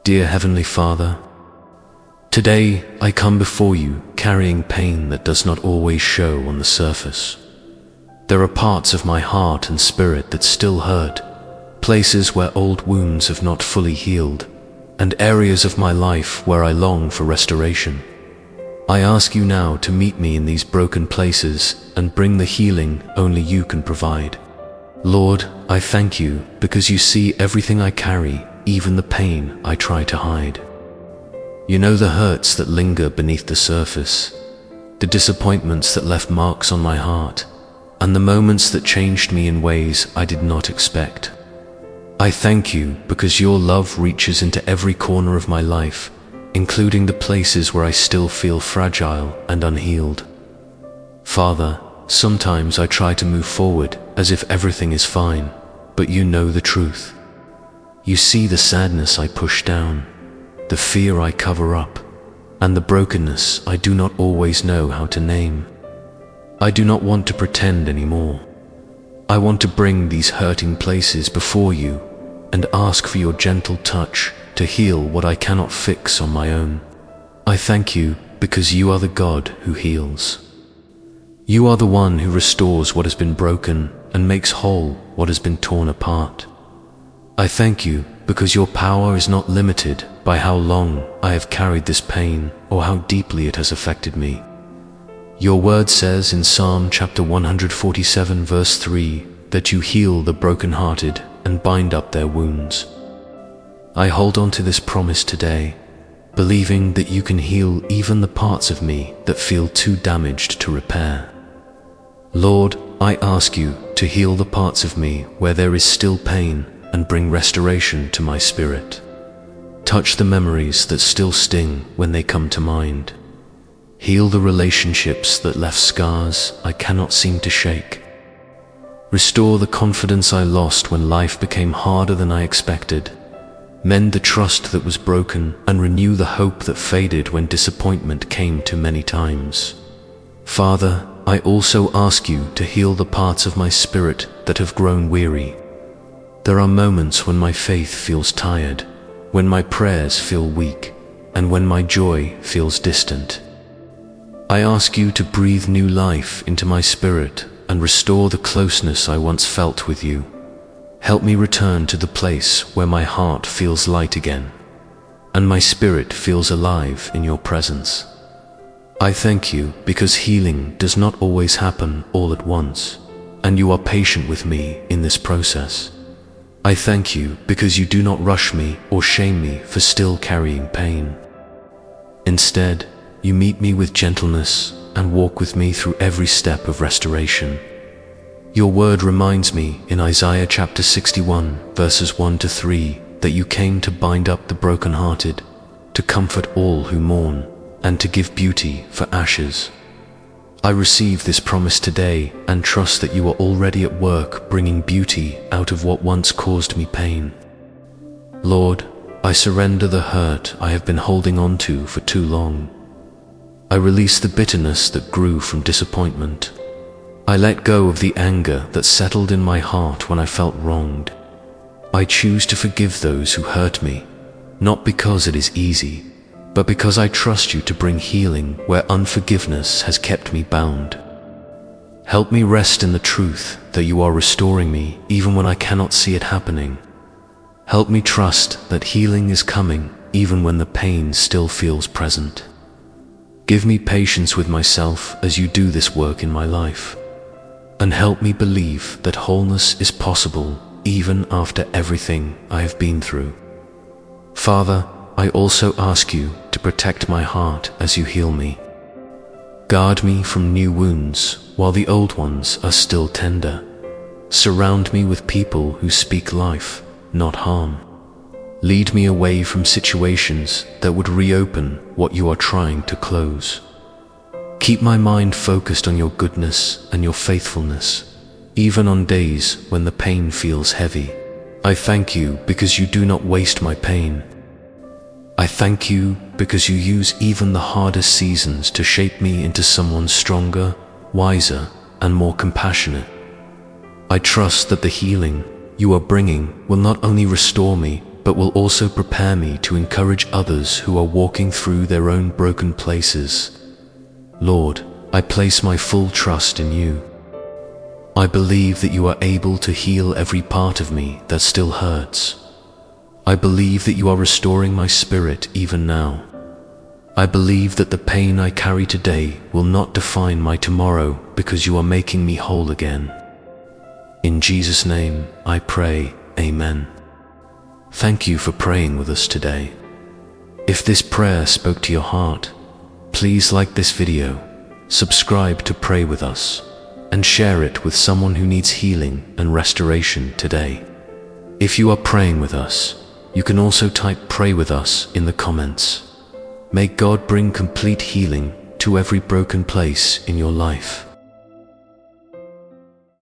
Dear Heavenly Father, today I come before you carrying pain that does not always show on the surface. There are parts of my heart and spirit that still hurt, places where old wounds have not fully healed, and areas of my life where I long for restoration. I ask you now to meet me in these broken places and bring the healing only you can provide. Lord, I thank you because you see everything I carry, even the pain I try to hide. You know the hurts that linger beneath the surface, the disappointments that left marks on my heart, and the moments that changed me in ways I did not expect. I thank you because your love reaches into every corner of my life, including the places where I still feel fragile and unhealed. Father, sometimes I try to move forward as if everything is fine, but you know the truth. You see the sadness I push down, the fear I cover up, and the brokenness I do not always know how to name. I do not want to pretend anymore. I want to bring these hurting places before you and ask for your gentle touch to heal what I cannot fix on my own. I thank you because you are the God who heals. You are the one who restores what has been broken and makes whole what has been torn apart. I thank you because your power is not limited by how long I have carried this pain or how deeply it has affected me. Your word says in Psalm chapter 147 verse 3 that you heal the brokenhearted and bind up their wounds. I hold on to this promise today, believing that you can heal even the parts of me that feel too damaged to repair. Lord, I ask you to heal the parts of me where there is still pain and bring restoration to my spirit. Touch the memories that still sting when they come to mind. Heal the relationships that left scars I cannot seem to shake. Restore the confidence I lost when life became harder than I expected. Mend the trust that was broken and renew the hope that faded when disappointment came too many times. Father, I also ask you to heal the parts of my spirit that have grown weary. There are moments when my faith feels tired, when my prayers feel weak, and when my joy feels distant. I ask you to breathe new life into my spirit and restore the closeness I once felt with you. Help me return to the place where my heart feels light again, and my spirit feels alive in your presence. I thank you because healing does not always happen all at once, and you are patient with me in this process. I thank you because you do not rush me or shame me for still carrying pain. Instead, you meet me with gentleness and walk with me through every step of restoration. Your word reminds me in Isaiah chapter 61 verses 1 to 3 that you came to bind up the brokenhearted, to comfort all who mourn, and to give beauty for ashes. I receive this promise today and trust that you are already at work bringing beauty out of what once caused me pain. Lord, I surrender the hurt I have been holding on to for too long. I release the bitterness that grew from disappointment. I let go of the anger that settled in my heart when I felt wronged. I choose to forgive those who hurt me, not because it is easy, but because I trust you to bring healing where unforgiveness has kept me bound. Help me rest in the truth that you are restoring me even when I cannot see it happening. Help me trust that healing is coming even when the pain still feels present. Give me patience with myself as you do this work in my life, and help me believe that wholeness is possible even after everything I have been through. Father, I also ask you to protect my heart as you heal me. Guard me from new wounds while the old ones are still tender. Surround me with people who speak life, not harm. Lead me away from situations that would reopen what you are trying to close. Keep my mind focused on your goodness and your faithfulness, even on days when the pain feels heavy. I thank you because you do not waste my pain. I thank you because you use even the hardest seasons to shape me into someone stronger, wiser, and more compassionate. I trust that the healing you are bringing will not only restore me, but will also prepare me to encourage others who are walking through their own broken places. Lord, I place my full trust in you. I believe that you are able to heal every part of me that still hurts. I believe that you are restoring my spirit even now. I believe that the pain I carry today will not define my tomorrow because you are making me whole again. In Jesus' name, I pray, Amen. Thank you for praying with us today. If this prayer spoke to your heart, please like this video, subscribe to Pray With Us, and share it with someone who needs healing and restoration today. If you are praying with us, you can also type Pray With Us in the comments. May God bring complete healing to every broken place in your life.